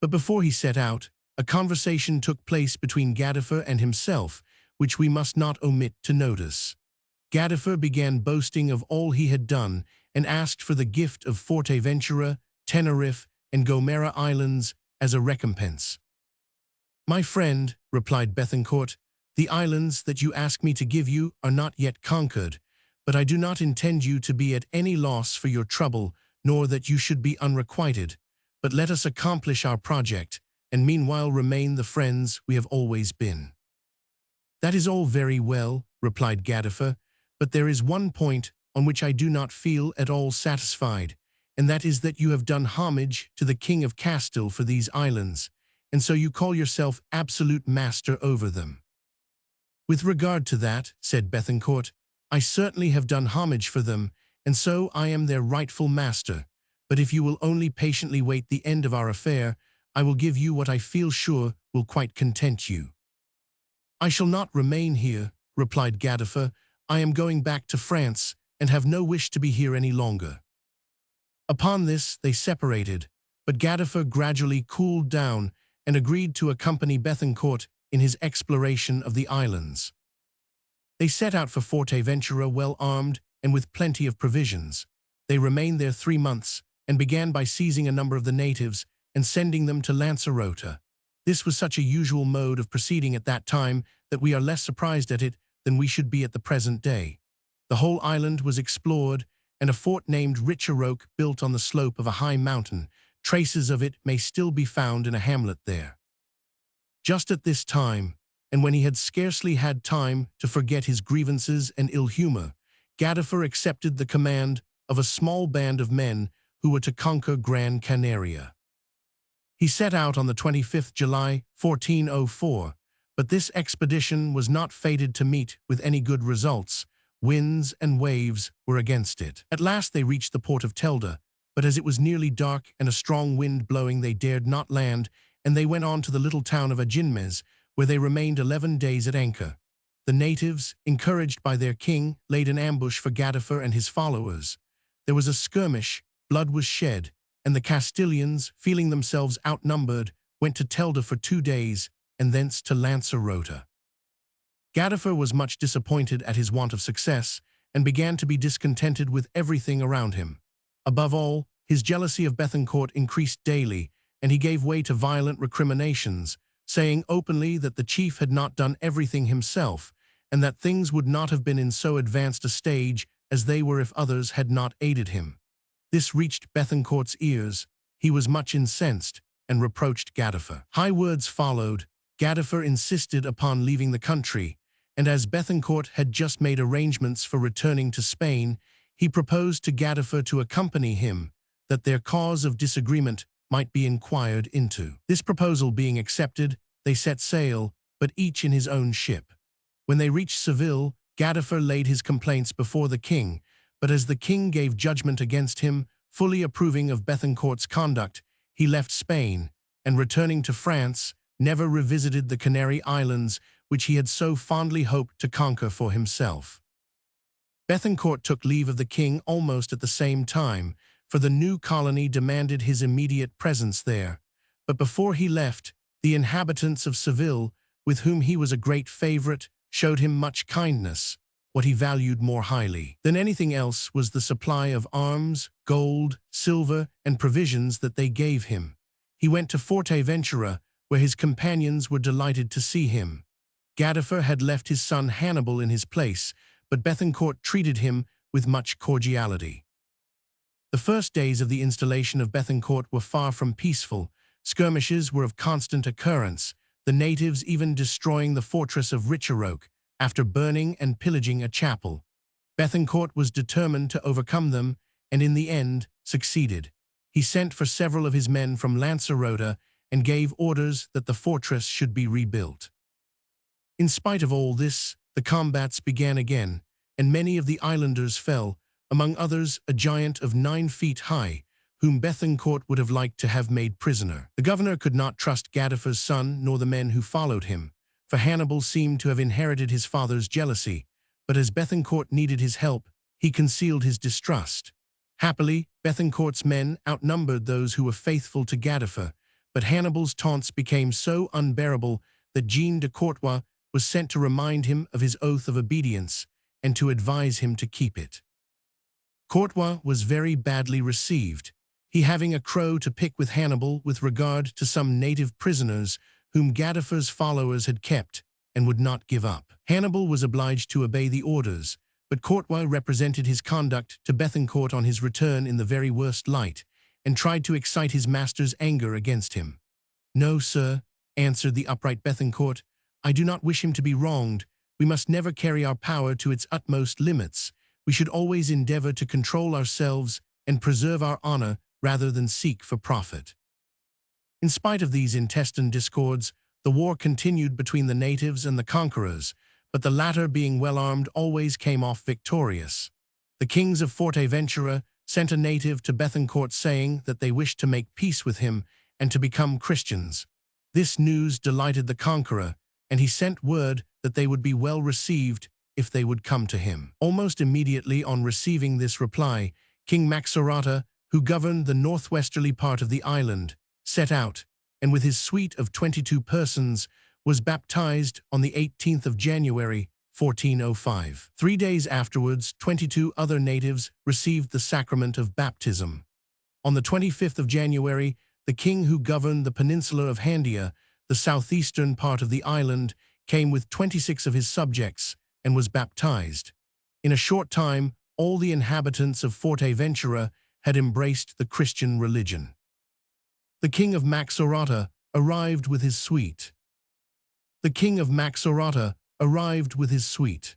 But before he set out, a conversation took place between Gadifer and himself, which we must not omit to notice. Gadifer began boasting of all he had done and asked for the gift of Forteventura, Tenerife, and Gomera Islands as a recompense. "My friend," replied Bethencourt, "the islands that you ask me to give you are not yet conquered, but I do not intend you to be at any loss for your trouble, nor that you should be unrequited. But let us accomplish our project, and meanwhile remain the friends we have always been." "That is all very well," replied Gadifer, "but there is one point on which I do not feel at all satisfied, and that is that you have done homage to the King of Castile for these islands, and so you call yourself absolute master over them." "With regard to that," said Bethencourt, "I certainly have done homage for them, and so I am their rightful master. But if you will only patiently wait the end of our affair, I will give you what I feel sure will quite content you." "I shall not remain here," replied Gadifer. "I am going back to France, and have no wish to be here any longer." Upon this they separated, but Gadifer gradually cooled down and agreed to accompany Bethencourt in his exploration of the islands. They set out for Forteventura well armed and with plenty of provisions. They remained there 3 months, and began by seizing a number of the natives and sending them to Lancerota. This was such a usual mode of proceeding at that time that we are less surprised at it than we should be at the present day. The whole island was explored, and a fort named Richeroque built on the slope of a high mountain. Traces of it may still be found in a hamlet there. Just at this time, and when he had scarcely had time to forget his grievances and ill humor, Gadifer accepted the command of a small band of men who were to conquer Gran Canaria. He set out on the 25th July, 1404, but this expedition was not fated to meet with any good results. Winds and waves were against it. At last they reached the port of Telda, but as it was nearly dark and a strong wind blowing, they dared not land, and they went on to the little town of Aginmes, where they remained 11 days at anchor. The natives, encouraged by their king, laid an ambush for Gadifer and his followers. There was a skirmish, blood was shed, and the Castilians, feeling themselves outnumbered, went to Telda for 2 days, and thence to Lancerota. Gadifer was much disappointed at his want of success, and began to be discontented with everything around him. Above all, his jealousy of Bethencourt increased daily, and he gave way to violent recriminations, saying openly that the chief had not done everything himself, and that things would not have been in so advanced a stage as they were if others had not aided him. This reached Bethencourt's ears. He was much incensed, and reproached Gadifer. High words followed. Gadifer insisted upon leaving the country, and as Bethencourt had just made arrangements for returning to Spain, he proposed to Gadifer to accompany him, that their cause of disagreement might be inquired into. This proposal being accepted, they set sail, but each in his own ship. When they reached Seville, Gadifer laid his complaints before the king, but as the king gave judgment against him, fully approving of Bethencourt's conduct, he left Spain, and returning to France, never revisited the Canary Islands, which he had so fondly hoped to conquer for himself. Bethencourt took leave of the king almost at the same time, for the new colony demanded his immediate presence there. But before he left, the inhabitants of Seville, with whom he was a great favorite, showed him much kindness. What he valued more highly than anything else was the supply of arms, gold, silver, and provisions that they gave him. He went to Forteventura, where his companions were delighted to see him. Gadifer had left his son Hannibal in his place, but Bethencourt treated him with much cordiality. The first days of the installation of Bethencourt were far from peaceful. Skirmishes were of constant occurrence, the natives even destroying the fortress of Richeroque, after burning and pillaging a chapel. Bethencourt was determined to overcome them, and in the end succeeded. He sent for several of his men from Lancerota and gave orders that the fortress should be rebuilt. In spite of all this, the combats began again, and many of the islanders fell, among others a giant of 9 feet high, whom Bethencourt would have liked to have made prisoner. The governor could not trust Gadifer's son nor the men who followed him, for Hannibal seemed to have inherited his father's jealousy, but as Bethencourt needed his help, he concealed his distrust. Happily, Bethencourt's men outnumbered those who were faithful to Gadifer, but Hannibal's taunts became so unbearable that Jean de Courtois was sent to remind him of his oath of obedience and to advise him to keep it. Courtois was very badly received, he having a crow to pick with Hannibal with regard to some native prisoners whom Gadifer's followers had kept and would not give up. Hannibal was obliged to obey the orders, but Courtois represented his conduct to Bethencourt on his return in the very worst light, and tried to excite his master's anger against him. "No, sir," answered the upright Bethencourt, "I do not wish him to be wronged. We must never carry our power to its utmost limits. We should always endeavor to control ourselves and preserve our honor rather than seek for profit." In spite of these intestine discords, the war continued between the natives and the conquerors, but the latter, being well-armed, always came off victorious. The kings of Forteventura sent a native to Bethencourt saying that they wished to make peace with him and to become Christians. This news delighted the conqueror, and he sent word that they would be well received if they would come to him. Almost immediately on receiving this reply, King Maxorata, who governed the northwesterly part of the island, set out, and with his suite of 22 persons, was baptized on the 18th of January, 1405. 3 days afterwards, 22 other natives received the sacrament of baptism. On the 25th of January, the king who governed the peninsula of Handia, the southeastern part of the island, came with 26 of his subjects and was baptized. In a short time, all the inhabitants of Forteventura had embraced the Christian religion. The king of Maxorata arrived with his suite. The king of Maxorata arrived with his suite.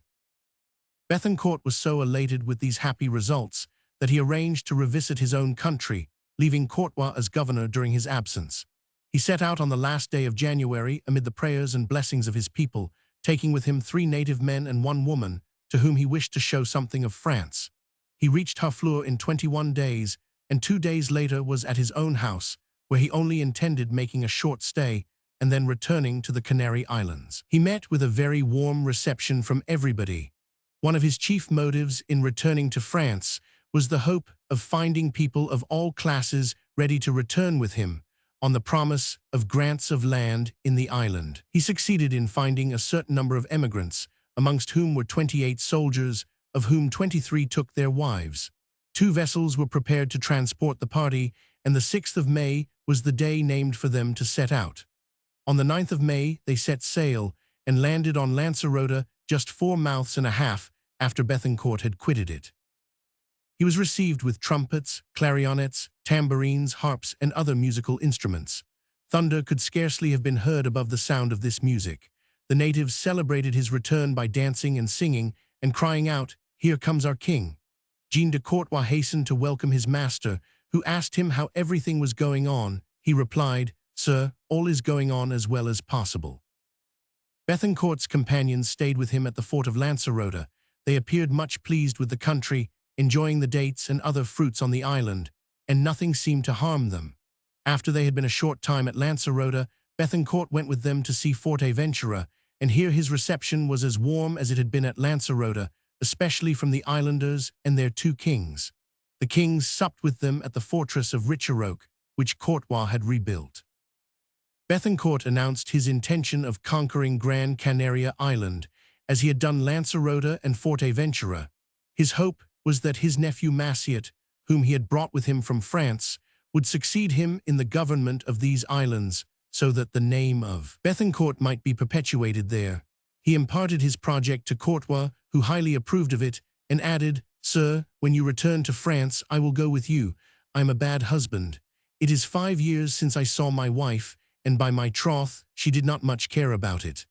Bethencourt was so elated with these happy results that he arranged to revisit his own country, leaving Courtois as governor during his absence. He set out on the last day of January amid the prayers and blessings of his people, taking with him 3 native men and 1 woman, to whom he wished to show something of France. He reached Harfleur in 21 days, and 2 days later was at his own house, where he only intended making a short stay and then returning to the Canary Islands. He met with a very warm reception from everybody. One of his chief motives in returning to France was the hope of finding people of all classes ready to return with him, on the promise of grants of land in the island. He succeeded in finding a certain number of emigrants, amongst whom were 28 soldiers, of whom 23 took their wives. 2 vessels were prepared to transport the party, and the 6th of May was the day named for them to set out. On the 9th of May, they set sail and landed on Lancerota just 4 mouths and a half after Bethencourt had quitted it. He was received with trumpets, clarionets, tambourines, harps, and other musical instruments. Thunder could scarcely have been heard above the sound of this music. The natives celebrated his return by dancing and singing and crying out, "Here comes our king." Jean de Courtois hastened to welcome his master, who asked him how everything was going on. He replied, "Sir, all is going on as well as possible." Bethencourt's companions stayed with him at the fort of Lancerota. They appeared much pleased with the country, enjoying the dates and other fruits on the island, and nothing seemed to harm them. After they had been a short time at Lancerota, Bethencourt went with them to see Forteventura, and here his reception was as warm as it had been at Lancerota, especially from the islanders and their 2 kings. The kings supped with them at the fortress of Richeroque, which Courtois had rebuilt. Bethencourt announced his intention of conquering Gran Canaria Island, as he had done Lancerota and Forteventura. His hope was that his nephew Massiot, whom he had brought with him from France, would succeed him in the government of these islands, so that the name of Bethencourt might be perpetuated there. He imparted his project to Courtois, who highly approved of it, and added, "Sir, when you return to France, I will go with you. I am a bad husband. It is 5 years since I saw my wife, and by my troth, she did not much care about it."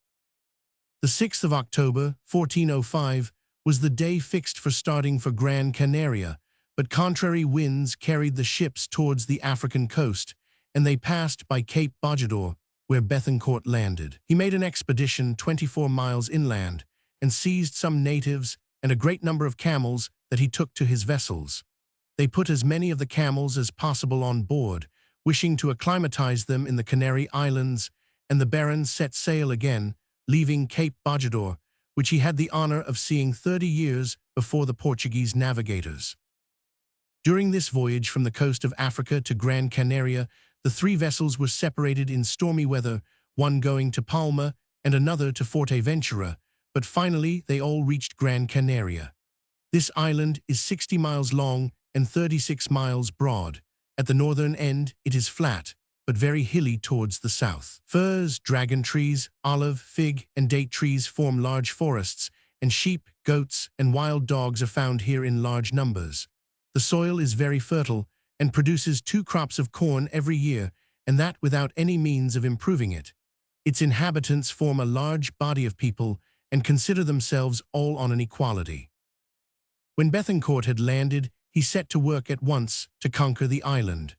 The 6th of October, 1405, was the day fixed for starting for Gran Canaria, but contrary winds carried the ships towards the African coast, and they passed by Cape Bojador, where Bethencourt landed. He made an expedition 24 miles inland, and seized some natives and a great number of camels that he took to his vessels. They put as many of the camels as possible on board, wishing to acclimatize them in the Canary Islands, and the Baron set sail again, leaving Cape Bojador, which he had the honor of seeing 30 years before the Portuguese navigators. During this voyage from the coast of Africa to Gran Canaria, The three vessels were separated in stormy weather, one going to Palma and another to Fuerteventura, but finally they all reached Gran Canaria. This island is 60 miles long and 36 miles broad. At the northern end, it is flat, but very hilly towards the south. Firs, dragon trees, olive, fig, and date trees form large forests, and sheep, goats, and wild dogs are found here in large numbers. The soil is very fertile and produces 2 crops of corn every year, and that without any means of improving it. Its inhabitants form a large body of people and consider themselves all on an equality. When Bethencourt had landed, he set to work at once to conquer the island.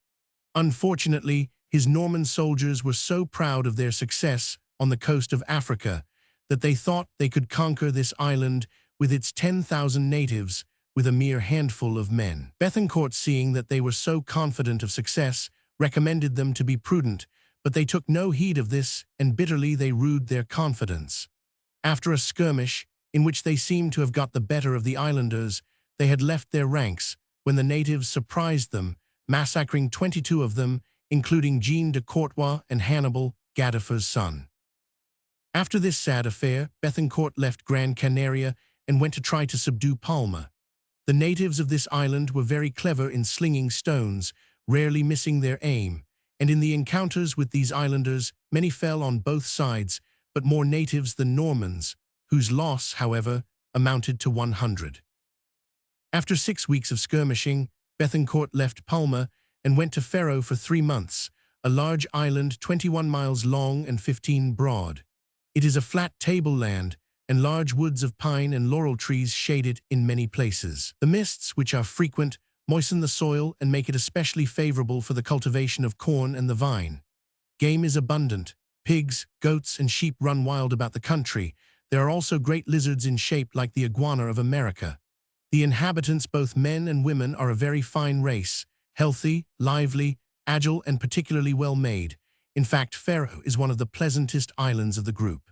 Unfortunately, his Norman soldiers were so proud of their success on the coast of Africa that they thought they could conquer this island with its 10,000 natives with a mere handful of men. Bethencourt, seeing that they were so confident of success, recommended them to be prudent, but they took no heed of this, and bitterly they rued their confidence. After a skirmish, in which they seemed to have got the better of the islanders, they had left their ranks when the natives surprised them, massacring 22 of them, including Jean de Courtois and Hannibal, Gadifer's son. After this sad affair, Bethencourt left Gran Canaria and went to try to subdue Palma. The natives of this island were very clever in slinging stones, rarely missing their aim, and in the encounters with these islanders, many fell on both sides, but more natives than Normans, whose loss, however, amounted to 100. After 6 weeks of skirmishing, Bethencourt left Palma and went to Ferro for 3 months, a large island 21 miles long and 15 broad. It is a flat tableland, and large woods of pine and laurel trees shade it in many places. The mists, which are frequent, moisten the soil and make it especially favorable for the cultivation of corn and the vine. Game is abundant. Pigs, goats, and sheep run wild about the country. There are also great lizards in shape like the iguana of America. The inhabitants, both men and women, are a very fine race, healthy, lively, agile, and particularly well made. In fact, Ferro is one of the pleasantest islands of the group.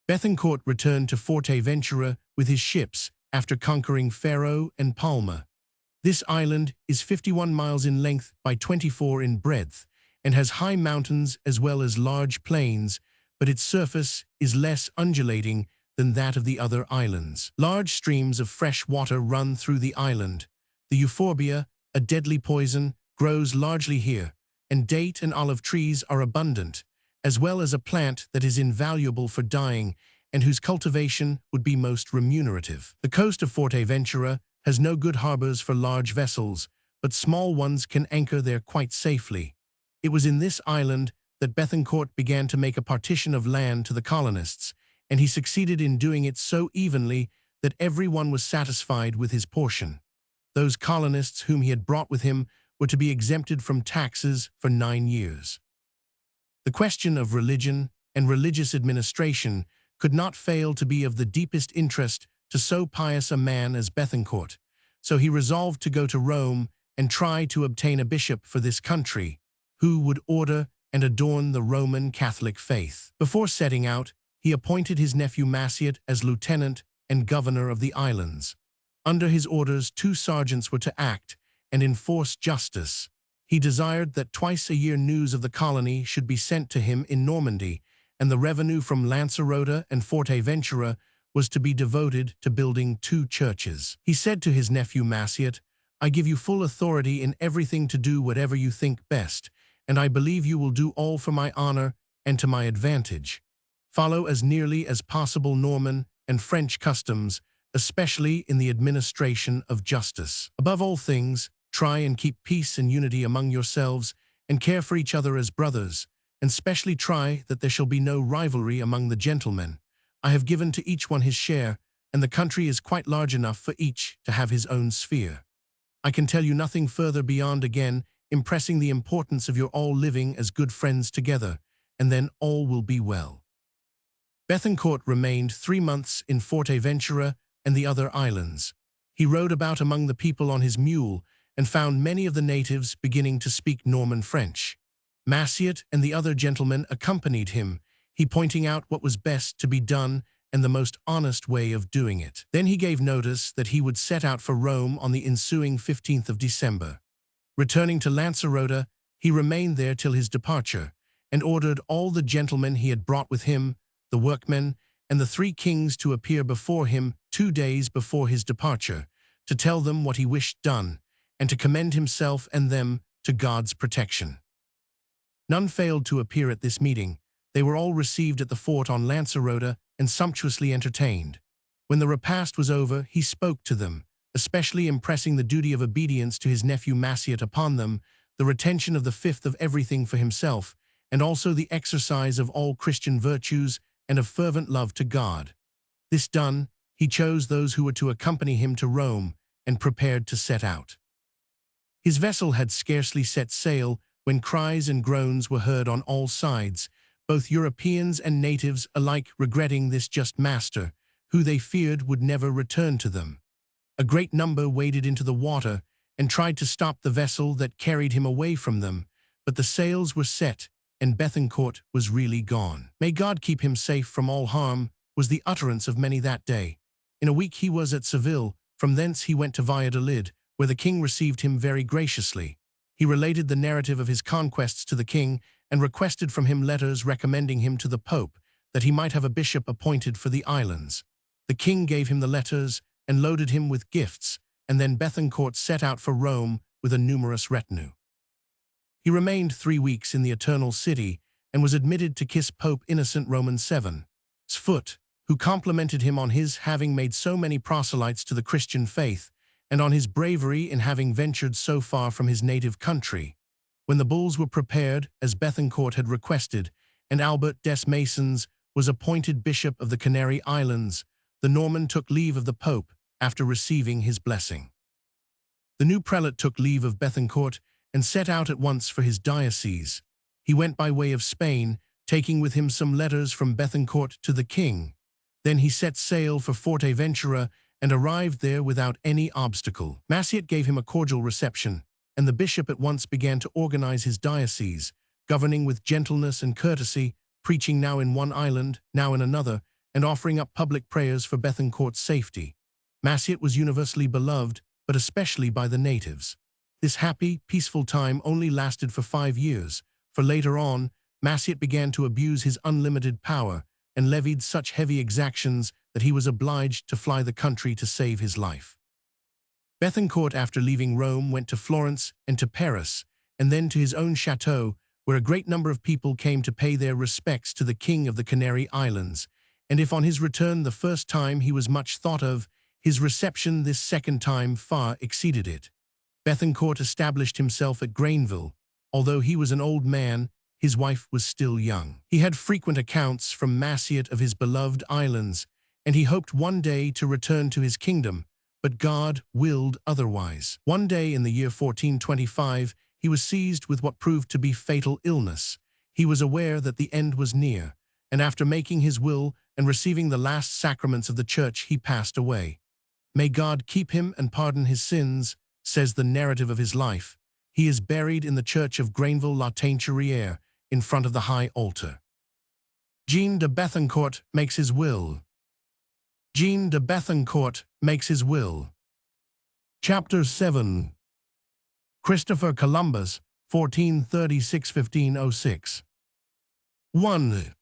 Bethencourt returned to Fuerteventura with his ships after conquering Ferro and Palma. This island is 51 miles in length by 24 in breadth and has high mountains as well as large plains, but its surface is less undulating than that of the other islands. Large streams of fresh water run through the island. The euphorbia, a deadly poison, grows largely here, and date and olive trees are abundant, as well as a plant that is invaluable for dyeing and whose cultivation would be most remunerative. The coast of Fuerteventura has no good harbors for large vessels, but small ones can anchor there quite safely. It was in this island that Bethencourt began to make a partition of land to the colonists, and he succeeded in doing it so evenly that everyone was satisfied with his portion. Those colonists whom he had brought with him were to be exempted from taxes for 9 years. The question of religion and religious administration could not fail to be of the deepest interest to so pious a man as Bethencourt, so he resolved to go to Rome and try to obtain a bishop for this country, who would order and adorn the Roman Catholic faith. Before setting out, he appointed his nephew Maciot as lieutenant and governor of the islands. Under his orders, 2 sergeants were to act and enforce justice. He desired that twice a year news of the colony should be sent to him in Normandy, and the revenue from Lancerota and Fuerteventura was to be devoted to building 2 churches. He said to his nephew Maciot, "I give you full authority in everything to do whatever you think best, and I believe you will do all for my honor and to my advantage. Follow as nearly as possible Norman and French customs, especially in the administration of justice. Above all things, try and keep peace and unity among yourselves, and care for each other as brothers, and specially try that there shall be no rivalry among the gentlemen. I have given to each one his share, and the country is quite large enough for each to have his own sphere. I can tell you nothing further beyond again impressing the importance of your all living as good friends together, and then all will be well." Bethencourt remained 3 months in Fuerteventura and the other islands. He rode about among the people on his mule and found many of the natives beginning to speak Norman French. Maciot and the other gentlemen accompanied him, he pointing out what was best to be done and the most honest way of doing it. Then he gave notice that he would set out for Rome on the ensuing 15th of December. Returning to Lancerota, He remained there till his departure, and ordered all the gentlemen he had brought with him, the workmen, and the 3 kings to appear before him 2 days before his departure, to tell them what he wished done, and to commend himself and them to God's protection. None failed to appear at this meeting. They were all received at the fort on Lancerota and sumptuously entertained. When the repast was over, he spoke to them, especially impressing the duty of obedience to his nephew Massiot upon them, the retention of the 5th of everything for himself, and also the exercise of all Christian virtues and of fervent love to God. This done, he chose those who were to accompany him to Rome, and prepared to set out. His vessel had scarcely set sail when cries and groans were heard on all sides, both Europeans and natives alike regretting this just master, who they feared would never return to them. A great number waded into the water and tried to stop the vessel that carried him away from them, but the sails were set, and Bethencourt was really gone. "May God keep him safe from all harm," was the utterance of many that day. In a week he was at Seville. From thence he went to Valladolid, where the king received him very graciously. He related the narrative of his conquests to the king, and requested from him letters recommending him to the Pope, that he might have a bishop appointed for the islands. The king gave him the letters, and loaded him with gifts, and then Bethencourt set out for Rome with a numerous retinue. He remained 3 weeks in the Eternal City, and was admitted to kiss Pope Innocent Roman VII's foot, who complimented him on his having made so many proselytes to the Christian faith, and on his bravery in having ventured so far from his native country. When the bulls were prepared, as Bethencourt had requested, and Albert des Masons was appointed Bishop of the Canary Islands, the Norman took leave of the Pope after receiving his blessing. The new prelate took leave of Bethencourt and set out at once for his diocese. He went by way of Spain, taking with him some letters from Bethencourt to the king. Then he set sail for Forteventura and arrived there without any obstacle. Massiot gave him a cordial reception, and the bishop at once began to organize his diocese, governing with gentleness and courtesy, preaching now in one island, now in another, and offering up public prayers for Bethencourt's safety. Massiot was universally beloved, but especially by the natives. This happy, peaceful time only lasted for 5 years, for later on, Massiot began to abuse his unlimited power and levied such heavy exactions that he was obliged to fly the country to save his life. Bethencourt, after leaving Rome, went to Florence and to Paris, and then to his own chateau, where a great number of people came to pay their respects to the King of the Canary Islands, and if on his return the first time he was much thought of, his reception this second time far exceeded it. Bethencourt established himself at Grainville. Although he was an old man, his wife was still young. He had frequent accounts from Massiot of his beloved islands, and he hoped one day to return to his kingdom, but God willed otherwise. One day in the year 1425, he was seized with what proved to be fatal illness. He was aware that the end was near, and after making his will and receiving the last sacraments of the Church, he passed away. May God keep him and pardon his sins, says the narrative of his life. He is buried in the church of Grainville-la-Teinturière, in front of the high altar. Jean de Bethencourt makes his will. Jean de Bethencourt makes his will. Chapter 7. Christopher Columbus, 1436–1506. 1.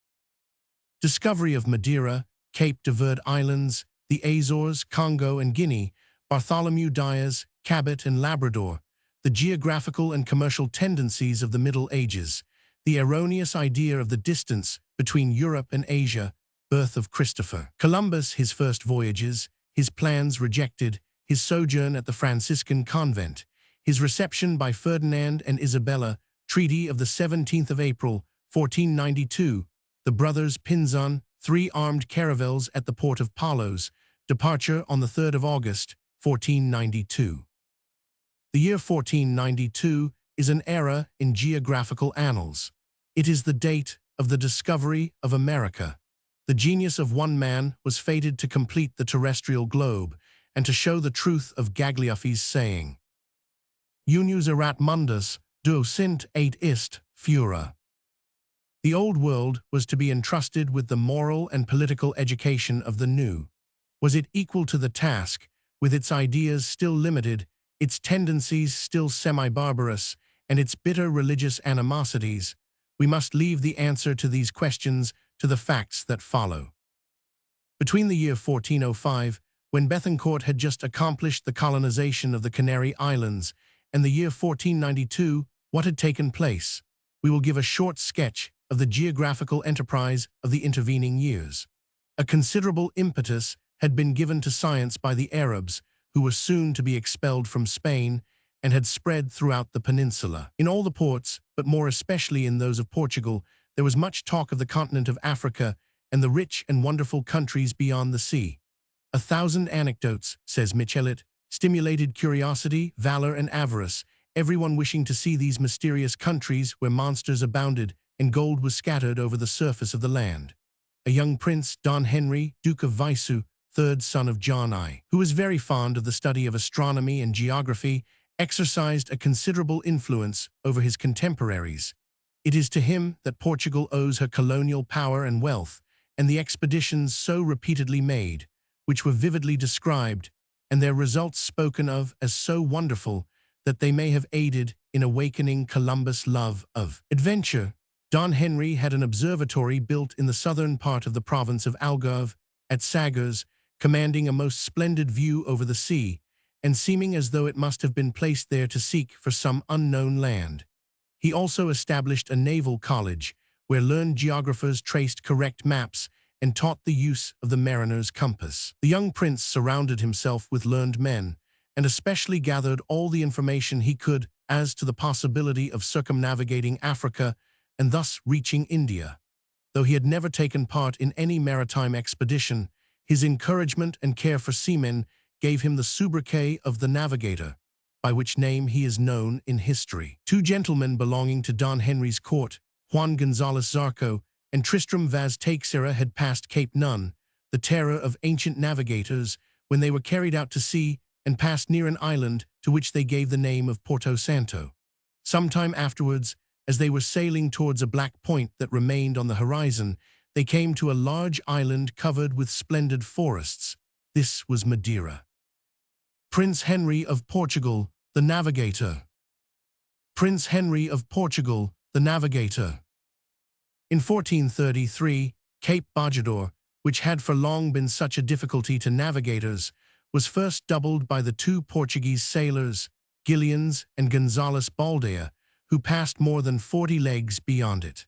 Discovery of Madeira, Cape de Verde Islands, the Azores, Congo and Guinea, Bartholomew Dias, Cabot and Labrador, the geographical and commercial tendencies of the Middle Ages, the erroneous idea of the distance between Europe and Asia, birth of Christopher Columbus, his first voyages, his plans rejected, his sojourn at the Franciscan convent, his reception by Ferdinand and Isabella, treaty of the 17th of April, 1492, the brothers Pinzon, 3 armed caravels at the port of Palos, departure on the 3rd of August, 1492. The year 1492 is an era in geographical annals. It is the date of the discovery of America. The genius of one man was fated to complete the terrestrial globe and to show the truth of Gagliuffi's saying, Unius erat mundus, duo sint et ist, fura. The old world was to be entrusted with the moral and political education of the new. Was it equal to the task, with its ideas still limited, its tendencies still semi-barbarous, and its bitter religious animosities, we must leave the answer to these questions to the facts that follow. Between the year 1405, when Bethencourt had just accomplished the colonization of the Canary Islands, and the year 1492, what had taken place? We will give a short sketch of the geographical enterprise of the intervening years. A considerable impetus had been given to science by the Arabs, who were soon to be expelled from Spain and had spread throughout the peninsula. In all the ports, but more especially in those of Portugal, there was much talk of the continent of Africa and the rich and wonderful countries beyond the sea. 1,000 anecdotes, says Michelet, stimulated curiosity, valor, and avarice, everyone wishing to see these mysterious countries where monsters abounded and gold was scattered over the surface of the land. A young prince, Don Henry, Duke of Viseu, third son of John I, who was very fond of the study of astronomy and geography, exercised a considerable influence over his contemporaries. It is to him that Portugal owes her colonial power and wealth, and the expeditions so repeatedly made, which were vividly described, and their results spoken of as so wonderful that they may have aided in awakening Columbus' love of adventure. Don Henry had an observatory built in the southern part of the province of Algarve, at Sagres, commanding a most splendid view over the sea, and seeming as though it must have been placed there to seek for some unknown land. He also established a naval college, where learned geographers traced correct maps and taught the use of the mariner's compass. The young prince surrounded himself with learned men, and especially gathered all the information he could as to the possibility of circumnavigating Africa and thus reaching India. Though he had never taken part in any maritime expedition, his encouragement and care for seamen gave him the sobriquet of the navigator, by which name he is known in history. Two gentlemen belonging to Don Henry's court, Juan González Zarco and Tristram Vaz Teixeira, had passed Cape Nun, the terror of ancient navigators, when they were carried out to sea and passed near an island to which they gave the name of Porto Santo. Some time afterwards, as they were sailing towards a black point that remained on the horizon, they came to a large island covered with splendid forests. This was Madeira. Prince Henry of Portugal, the navigator. Prince Henry of Portugal, the navigator. In 1433, Cape Bajador, which had for long been such a difficulty to navigators, was first doubled by the two Portuguese sailors, Gillians and González Baldea, who passed more than 40 leagues beyond it.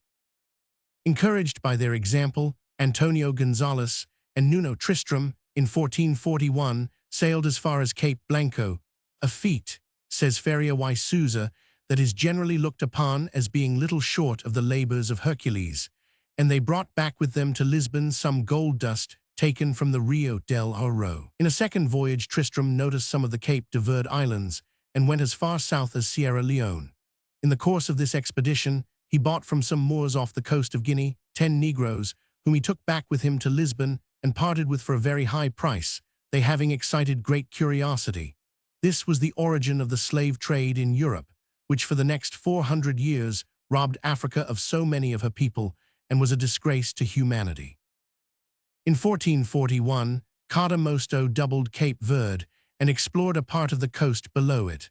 Encouraged by their example, Antonio González and Nuno Tristram, in 1441, sailed as far as Cape Blanco, a feat, says Ferreira y Sousa, that is generally looked upon as being little short of the labors of Hercules, and they brought back with them to Lisbon some gold dust taken from the Rio del Oro. In a second voyage, Tristram noticed some of the Cape de Verde Islands and went as far south as Sierra Leone. In the course of this expedition, he bought from some Moors off the coast of Guinea 10 Negroes, whom he took back with him to Lisbon and parted with for a very high price, they having excited great curiosity. This was the origin of the slave trade in Europe, which for the next 400 years robbed Africa of so many of her people and was a disgrace to humanity. In 1441, Cada Mosto doubled Cape Verde and explored a part of the coast below it.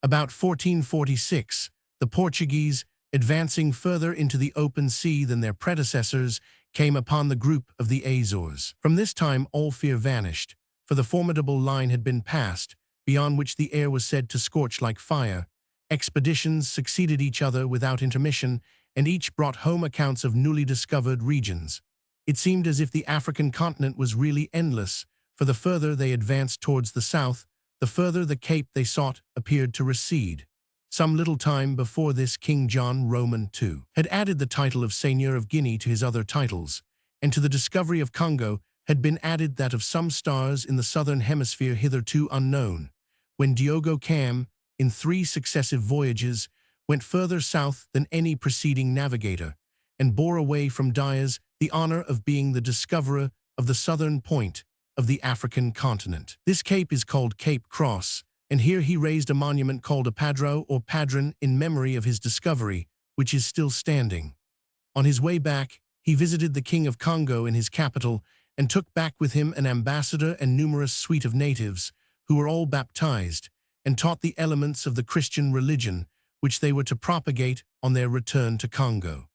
About 1446, the Portuguese, advancing further into the open sea than their predecessors, came upon the group of the Azores. From this time all fear vanished, for the formidable line had been passed, beyond which the air was said to scorch like fire. Expeditions succeeded each other without intermission, and each brought home accounts of newly discovered regions. It seemed as if the African continent was really endless, for the further they advanced towards the south, the further the cape they sought appeared to recede. Some little time before this, King John Roman II had added the title of Seigneur of Guinea to his other titles, and to the discovery of Congo had been added that of some stars in the southern hemisphere hitherto unknown, when Diogo Cam, in 3 successive voyages, went further south than any preceding navigator, and bore away from Diaz the honor of being the discoverer of the southern point of the African continent. This cape is called Cape Cross, and here he raised a monument called a padrão or padron in memory of his discovery, which is still standing. On his way back, he visited the King of Congo in his capital and took back with him an ambassador and numerous suite of natives, who were all baptized, and taught the elements of the Christian religion, which they were to propagate on their return to Congo.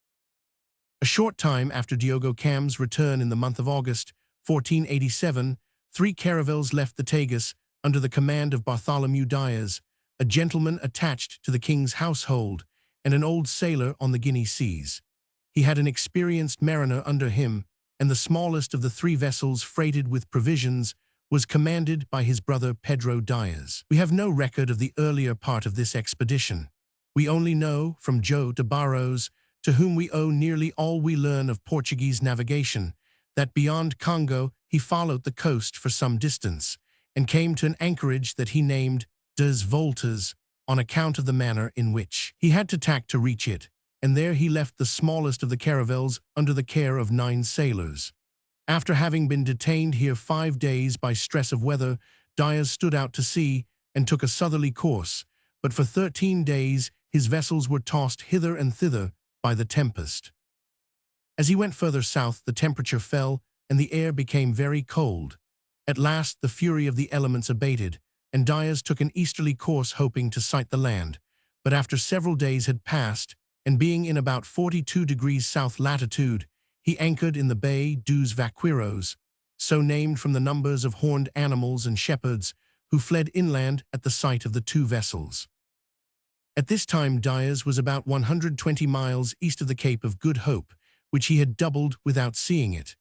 A short time after Diogo Cam's return in the month of August, 1487, 3 caravels left the Tagus under the command of Bartholomew Dias, a gentleman attached to the king's household and an old sailor on the Guinea seas. He had an experienced mariner under him, and the smallest of the 3 vessels freighted with provisions was commanded by his brother Pedro Dias. We have no record of the earlier part of this expedition. We only know from João de Barros, to whom we owe nearly all we learn of Portuguese navigation, that beyond Congo he followed the coast for some distance, and came to an anchorage that he named Des Voltas, on account of the manner in which he had to tack to reach it, and there he left the smallest of the caravels under the care of 9 sailors. After having been detained here 5 days by stress of weather, Dias stood out to sea and took a southerly course, but for 13 days his vessels were tossed hither and thither by the tempest. As he went further south, the temperature fell and the air became very cold. At last the fury of the elements abated, and Dias took an easterly course hoping to sight the land, but after several days had passed, and being in about 42 degrees south latitude, he anchored in the Bay dos Vaqueiros, so named from the numbers of horned animals and shepherds who fled inland at the sight of the 2 vessels. At this time Dias was about 120 miles east of the Cape of Good Hope, which he had doubled without seeing it.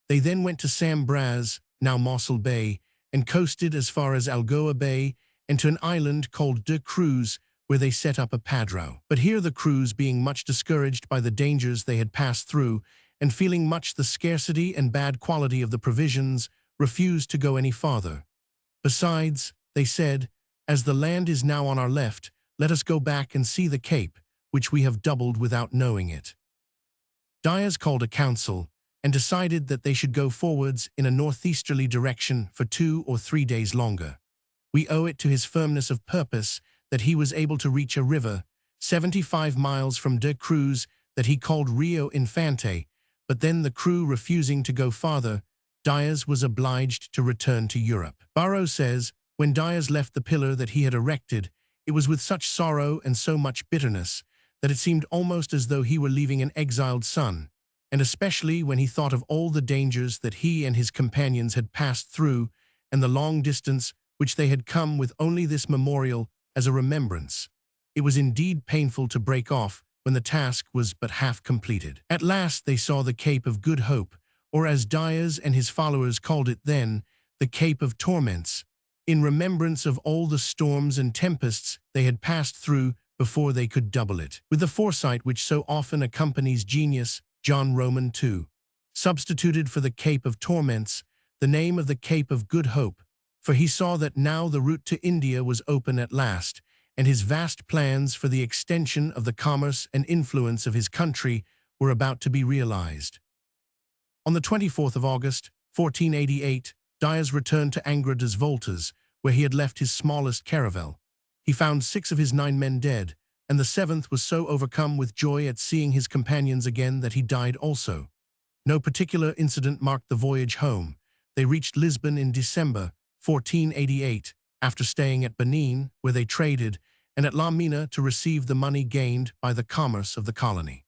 They then went to Sam Braz, now Mossel Bay, and coasted as far as Algoa Bay and to an island called De Cruz, where they set up a padrow. But here the crews, being much discouraged by the dangers they had passed through, and feeling much the scarcity and bad quality of the provisions, refused to go any farther. Besides, they said, as the land is now on our left, let us go back and see the Cape, which we have doubled without knowing it. Dias called a council, and decided that they should go forwards in a northeasterly direction for 2 or 3 days longer. We owe it to his firmness of purpose that he was able to reach a river, 75 miles from De Cruz, that he called Rio Infante, but then the crew refusing to go farther, Dias was obliged to return to Europe. Barrow says, when Dias left the pillar that he had erected, it was with such sorrow and so much bitterness that it seemed almost as though he were leaving an exiled son, and especially when he thought of all the dangers that he and his companions had passed through and the long distance which they had come with only this memorial as a remembrance. It was indeed painful to break off when the task was but half completed. At last they saw the Cape of Good Hope, or as Dias and his followers called it then, the Cape of Torments, in remembrance of all the storms and tempests they had passed through before they could double it. With the foresight which so often accompanies genius, John Roman II substituted for the Cape of Torments the name of the Cape of Good Hope, for he saw that now the route to India was open at last, and his vast plans for the extension of the commerce and influence of his country were about to be realized. On the 24th of August, 1488, Dias returned to Angra das Voltas, where he had left his smallest caravel. He found 6 of his 9 men dead, and the 7th was so overcome with joy at seeing his companions again that he died also. No particular incident marked the voyage home. They reached Lisbon in December 1488, after staying at Benin, where they traded, and at La Mina to receive the money gained by the commerce of the colony.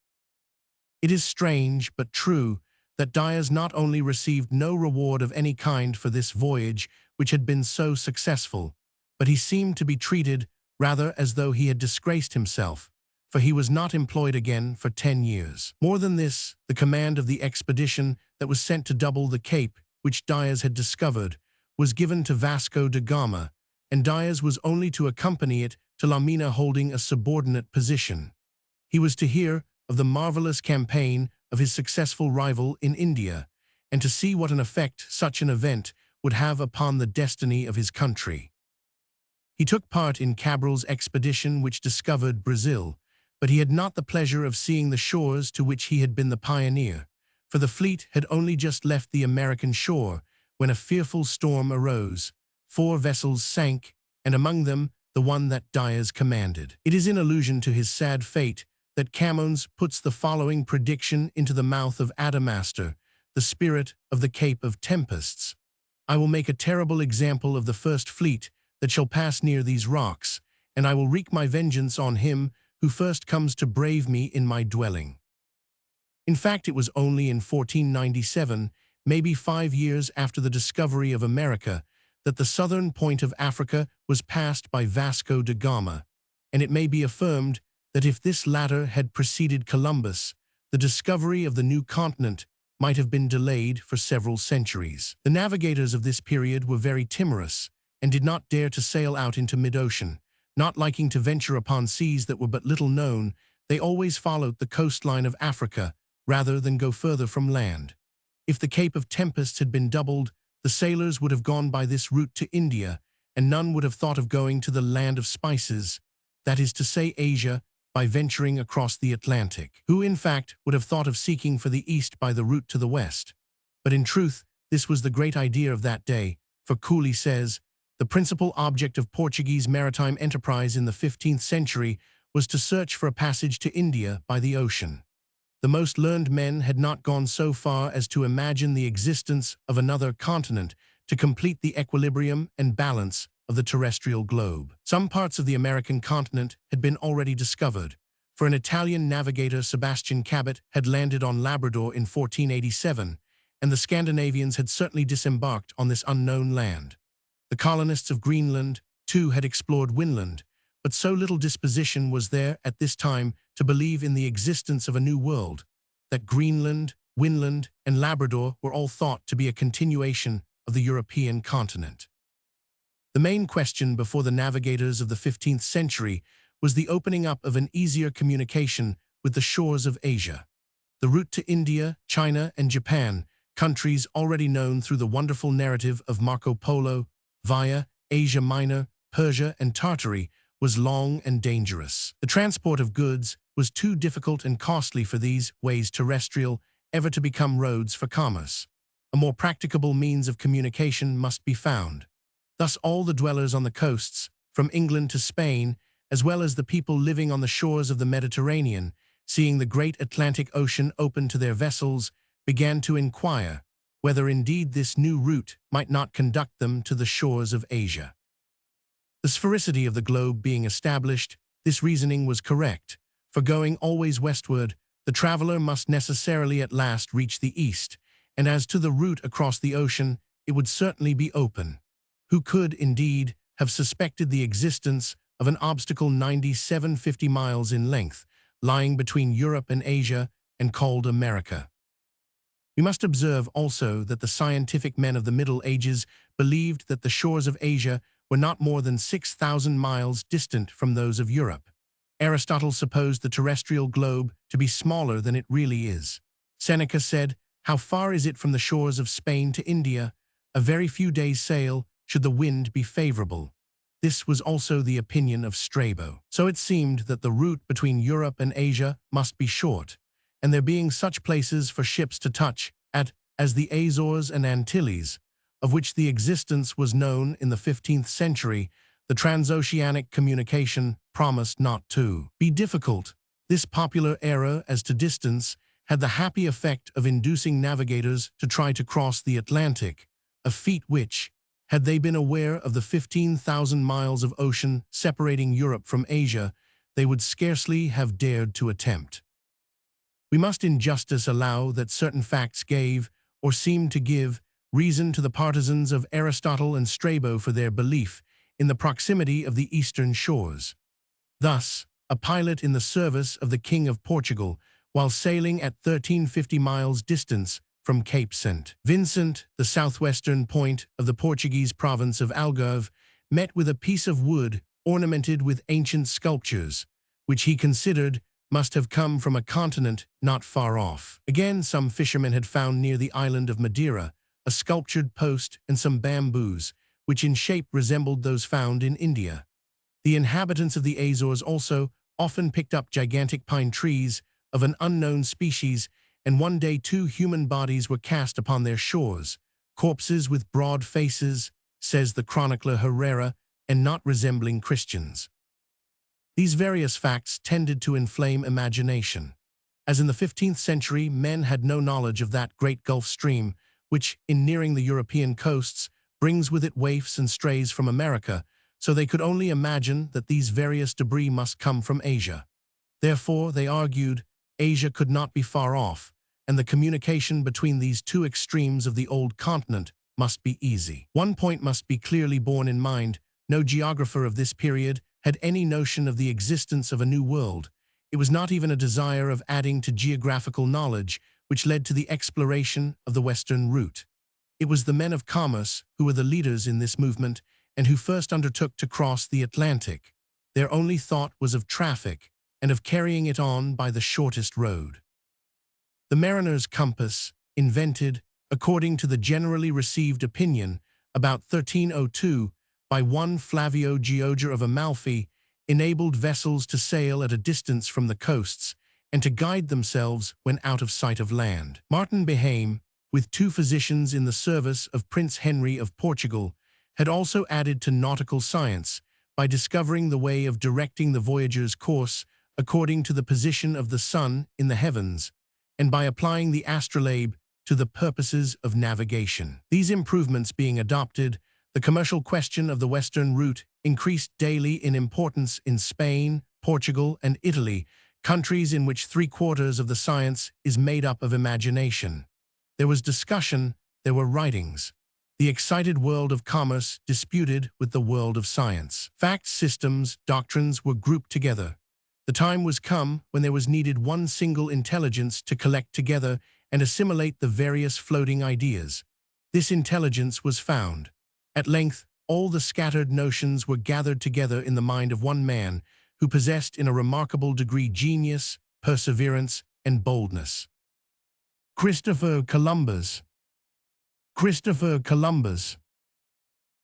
It is strange, but true, that Dias not only received no reward of any kind for this voyage, which had been so successful, but he seemed to be treated rather as though he had disgraced himself, for he was not employed again for 10 years. More than this, the command of the expedition that was sent to double the Cape, which Dias had discovered, was given to Vasco da Gama, and Dias was only to accompany it to La Mina, holding a subordinate position. He was to hear of the marvelous campaign of his successful rival in India, and to see what an effect such an event would have upon the destiny of his country. He took part in Cabral's expedition which discovered Brazil, but he had not the pleasure of seeing the shores to which he had been the pioneer, for the fleet had only just left the American shore when a fearful storm arose. 4 vessels sank, and among them the one that Dias commanded. It is in allusion to his sad fate that Camoens puts the following prediction into the mouth of Adamastor, the spirit of the Cape of Tempests. I will make a terrible example of the first fleet that shall pass near these rocks, and I will wreak my vengeance on him who first comes to brave me in my dwelling." In fact, it was only in 1497, maybe 5 years after the discovery of America, that the southern point of Africa was passed by Vasco da Gama, and it may be affirmed that if this latter had preceded Columbus, the discovery of the new continent might have been delayed for several centuries. The navigators of this period were very timorous and did not dare to sail out into mid-ocean. Not liking to venture upon seas that were but little known, they always followed the coastline of Africa rather than go further from land. If the Cape of Tempests had been doubled, the sailors would have gone by this route to India, and none would have thought of going to the land of spices, that is to say Asia, by venturing across the Atlantic. Who, in fact, would have thought of seeking for the east by the route to the west? But in truth, this was the great idea of that day, for Cooley says, "The principal object of Portuguese maritime enterprise in the 15th century was to search for a passage to India by the ocean. The most learned men had not gone so far as to imagine the existence of another continent to complete the equilibrium and balance of the terrestrial globe. Some parts of the American continent had been already discovered, for an Italian navigator, Sebastian Cabot, had landed on Labrador in 1487, and the Scandinavians had certainly disembarked on this unknown land. The colonists of Greenland, too, had explored Winland, but so little disposition was there at this time to believe in the existence of a new world, that Greenland, Winland, and Labrador were all thought to be a continuation of the European continent. The main question before the navigators of the 15th century was the opening up of an easier communication with the shores of Asia. The route to India, China, and Japan, countries already known through the wonderful narrative of Marco Polo, via Asia Minor, Persia, and Tartary, was long and dangerous. The transport of goods was too difficult and costly for these ways terrestrial ever to become roads for commerce. A more practicable means of communication must be found. Thus all the dwellers on the coasts, from England to Spain, as well as the people living on the shores of the Mediterranean, seeing the great Atlantic Ocean open to their vessels, began to inquire whether indeed this new route might not conduct them to the shores of Asia. The sphericity of the globe being established, this reasoning was correct, for going always westward, the traveler must necessarily at last reach the east, and as to the route across the ocean, it would certainly be open. Who could, indeed, have suspected the existence of an obstacle 9750 miles in length, lying between Europe and Asia, and called America? We must observe also that the scientific men of the Middle Ages believed that the shores of Asia were not more than 6,000 miles distant from those of Europe. Aristotle supposed the terrestrial globe to be smaller than it really is. Seneca said, "How far is it from the shores of Spain to India? A very few days' sail, should the wind be favorable." This was also the opinion of Strabo. So it seemed that the route between Europe and Asia must be short, and there being such places for ships to touch at as the Azores and Antilles, of which the existence was known in the 15th century, the transoceanic communication promised not to be difficult. This popular error as to distance had the happy effect of inducing navigators to try to cross the Atlantic, a feat which, had they been aware of the 15,000 miles of ocean separating Europe from Asia, they would scarcely have dared to attempt. We must in justice allow that certain facts gave, or seemed to give, reason to the partisans of Aristotle and Strabo for their belief in the proximity of the eastern shores. Thus, a pilot in the service of the King of Portugal, while sailing at 1350 miles distance from Cape St. Vincent, the southwestern point of the Portuguese province of Algarve, met with a piece of wood ornamented with ancient sculptures, which he considered must have come from a continent not far off. Again, some fishermen had found near the island of Madeira a sculptured post and some bamboos, which in shape resembled those found in India. The inhabitants of the Azores also often picked up gigantic pine trees of an unknown species, and one day 2 human bodies were cast upon their shores, corpses with broad faces, says the chronicler Herrera, and not resembling Christians. These various facts tended to inflame imagination. As in the 15th century, men had no knowledge of that great Gulf Stream, which, in nearing the European coasts, brings with it waifs and strays from America, so they could only imagine that these various debris must come from Asia. Therefore, they argued, Asia could not be far off, and the communication between these two extremes of the old continent must be easy. One point must be clearly borne in mind: no geographer of this period had any notion of the existence of a new world. It was not even a desire of adding to geographical knowledge which led to the exploration of the western route. It was the men of commerce who were the leaders in this movement and who first undertook to cross the Atlantic. Their only thought was of traffic and of carrying it on by the shortest road. The mariner's compass, invented, according to the generally received opinion, about 1302 by one Flavio Gioja of Amalfi, enabled vessels to sail at a distance from the coasts and to guide themselves when out of sight of land. Martin Behaim, with two physicians in the service of Prince Henry of Portugal, had also added to nautical science by discovering the way of directing the voyager's course according to the position of the sun in the heavens, and by applying the astrolabe to the purposes of navigation. These improvements being adopted, the commercial question of the western route increased daily in importance in Spain, Portugal, and Italy, countries in which 3/4 of the science is made up of imagination. There was discussion, there were writings. The excited world of commerce disputed with the world of science. Facts, systems, doctrines were grouped together. The time was come when there was needed one single intelligence to collect together and assimilate the various floating ideas. This intelligence was found. At length, all the scattered notions were gathered together in the mind of one man who possessed in a remarkable degree genius, perseverance, and boldness. Christopher Columbus. Christopher Columbus.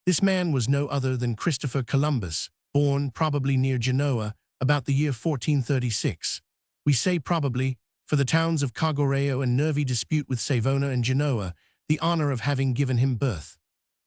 This man was no other than Christopher Columbus, born probably near Genoa, about the year 1436. We say probably, for the towns of Cagorio and Nervi dispute with Savona and Genoa the honor of having given him birth.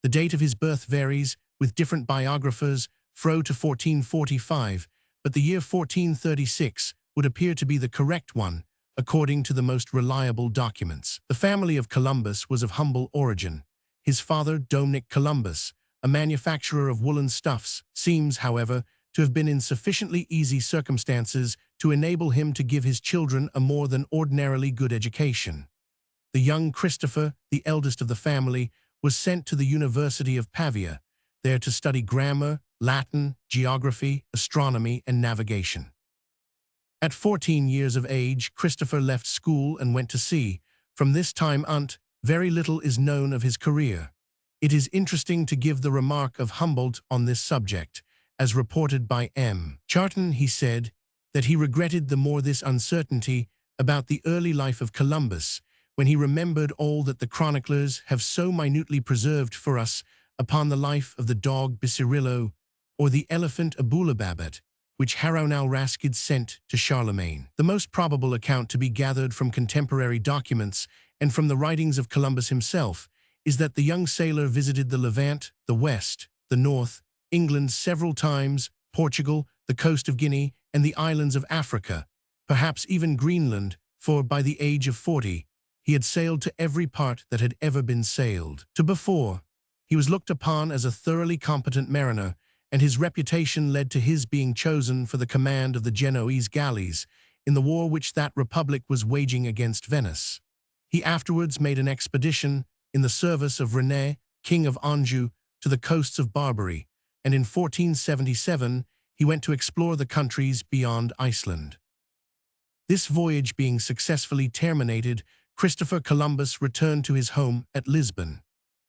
The date of his birth varies, with different biographers, to 1445, but the year 1436 would appear to be the correct one, according to the most reliable documents. The family of Columbus was of humble origin. His father, Dominic Columbus, a manufacturer of woolen stuffs, seems, however, to have been in sufficiently easy circumstances to enable him to give his children a more than ordinarily good education. The young Christopher, the eldest of the family, was sent to the University of Pavia, there to study grammar, Latin, geography, astronomy, and navigation. At 14 years of age, Christopher left school and went to sea. From this time on, very little is known of his career. It is interesting to give the remark of Humboldt on this subject, as reported by M. Charton. He said that he regretted the more this uncertainty about the early life of Columbus, when he remembered all that the chroniclers have so minutely preserved for us upon the life of the dog Bicirillo, or the elephant Abulababat, which Haroun-al-Raschid sent to Charlemagne. The most probable account to be gathered from contemporary documents and from the writings of Columbus himself is that the young sailor visited the Levant, the West, the North, England several times, Portugal, the coast of Guinea, and the islands of Africa, perhaps even Greenland, for by the age of 40, he had sailed to every part that had ever been sailed to before. He was looked upon as a thoroughly competent mariner, and his reputation led to his being chosen for the command of the Genoese galleys in the war which that republic was waging against Venice. He afterwards made an expedition in the service of René, King of Anjou, to the coasts of Barbary, and in 1477 he went to explore the countries beyond Iceland. This voyage being successfully terminated, Christopher Columbus returned to his home at Lisbon.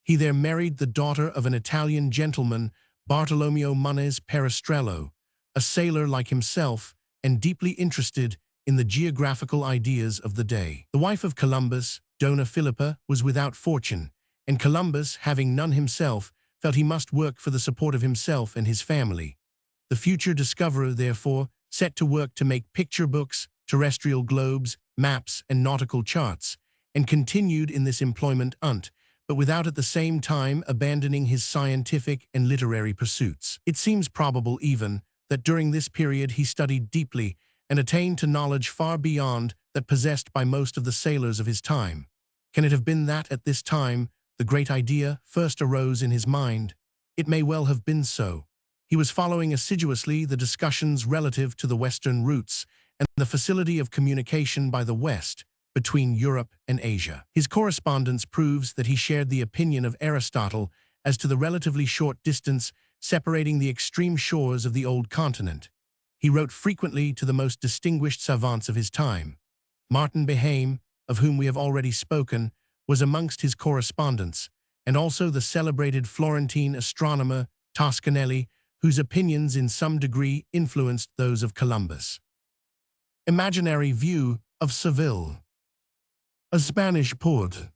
He there married the daughter of an Italian gentleman, Bartolomeo Manes Perestrello, a sailor like himself and deeply interested in the geographical ideas of the day. The wife of Columbus, Dona Philippa, was without fortune, and Columbus, having none himself, felt he must work for the support of himself and his family. The future discoverer, therefore, set to work to make picture books, terrestrial globes, maps, and nautical charts, and continued in this employment but without at the same time abandoning his scientific and literary pursuits. It seems probable even that during this period he studied deeply and attained to knowledge far beyond that possessed by most of the sailors of his time. Can it have been that at this time the great idea first arose in his mind? It may well have been so. He was following assiduously the discussions relative to the Western routes and the facility of communication by the West between Europe and Asia. His correspondence proves that he shared the opinion of Aristotle as to the relatively short distance separating the extreme shores of the old continent. He wrote frequently to the most distinguished savants of his time. Martin Behaim, of whom we have already spoken, was amongst his correspondents, and also the celebrated Florentine astronomer Toscanelli, whose opinions in some degree influenced those of Columbus. Imaginary view of Seville. A Spanish port.